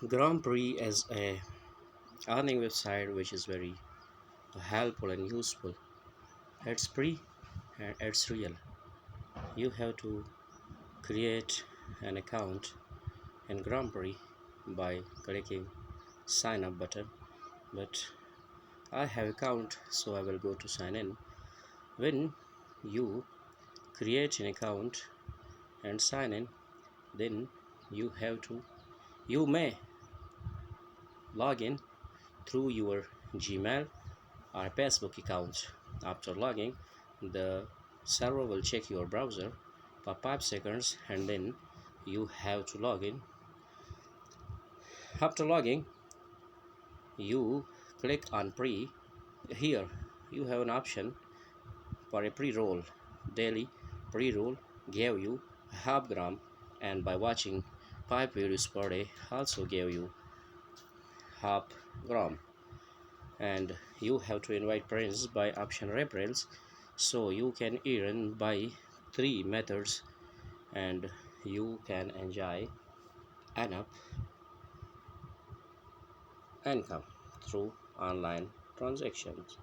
Grand Prix is a earning website which is very helpful and useful. It's free and it's real. You have to create an account in Grand Prix by clicking sign up button. But I have account, so I will go to sign in. When you create an account and sign in, then you may log in through your Gmail or Facebook account. After logging, the server will check your browser for 5 seconds and then you have to log in. After logging, you click on pre. Here you have an option for a pre-roll. Daily pre-roll gave you half gram, and by watching 5 videos per day also gave you half gram. And you have to invite friends by option referrals, so you can earn by 3 methods and you can enjoy enough income through online transactions.